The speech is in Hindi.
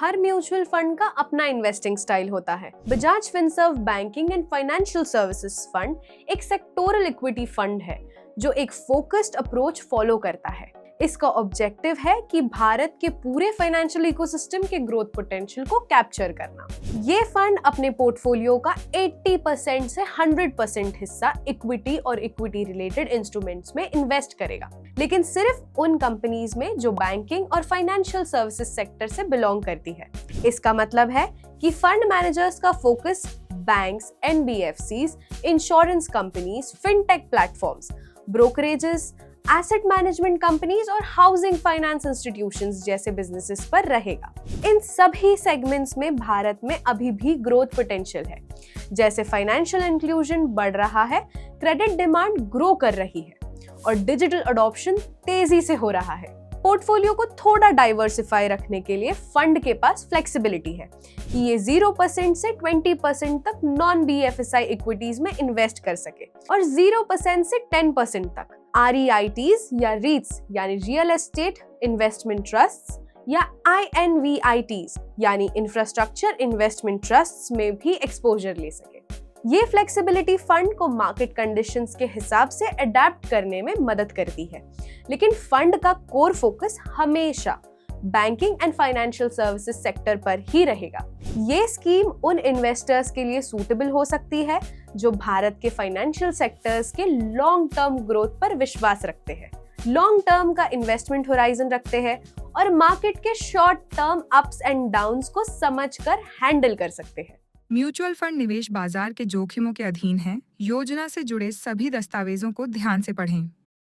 हर म्यूचुअल फंड का अपना इन्वेस्टिंग स्टाइल होता है। Bajaj Finserv banking and financial services fund एक सेक्टोरल इक्विटी फंड है जो एक फोकस्ड अप्रोच फॉलो करता है। इसका ऑब्जेक्टिव है कि भारत के पूरे फाइनेंशियल इकोसिस्टम के ग्रोथ पोटेंशियल को कैप्चर करना। ये फंड अपने पोर्टफोलियो का 80% से 100% हिस्सा इक्विटी और इक्विटी रिलेटेड इंस्ट्रूमेंट्स में इन्वेस्ट करेगा, लेकिन सिर्फ उन कंपनीज में जो बैंकिंग और फाइनेंशियल सर्विसेज सेक्टर से बिलोंग करती है। इसका मतलब है कि फंड मैनेजर्स का focus banks, NBFCs, insurance companies, fintech platforms, brokerages, asset management companies और हाउसिंग फाइनेंस इंस्टीट्यूशंस जैसे बिजनेसेस पर रहेगा। इन सभी सेगमेंट्स में भारत में अभी भी ग्रोथ पोटेंशियल है। जैसे फाइनेंशियल इंक्लूजन बढ़ रहा है, क्रेडिट डिमांड ग्रो कर रही है और डिजिटल अडॉप्शन तेजी से हो रहा है। पोर्टफोलियो को थोड़ा डाइवर्सिफाई रखने के लिए फंड के पास फ्लेक्सिबिलिटी है कि ये 0% से 20% तक नॉन बीएफएसआई इक्विटीज में इन्वेस्ट कर सके और 0% से 10% तक REITs या REITs यानी रियल एस्टेट इन्वेस्टमेंट ट्रस्ट्स या INVITs यानी इंफ्रास्ट्रक्चर इन्वेस्टमेंट ट्रस्ट्स में भी एक्सपोजर ले सके। ये फ्लेक्सिबिलिटी फंड को मार्केट कंडीशंस के हिसाब से अडेप्ट करने में मदद करती है, लेकिन फंड का कोर फोकस हमेशा banking and financial services sector पर ही रहेगा। ये स्कीम उन इन्वेस्टर्स के लिए सूटेबल हो सकती है जो भारत के फाइनेंशियल सेक्टर्स के लॉन्ग टर्म ग्रोथ पर विश्वास रखते हैं, लॉन्ग टर्म का इन्वेस्टमेंट होराइजन रखते हैं और मार्केट के short term ups and downs को समझकर हैंडल कर सकते हैं। म्यूचुअल फंड निवेश बाजार के जोखिमों के अधीन है। योजना से जुड़े सभी दस्तावेजों को ध्यान से पढ़ें।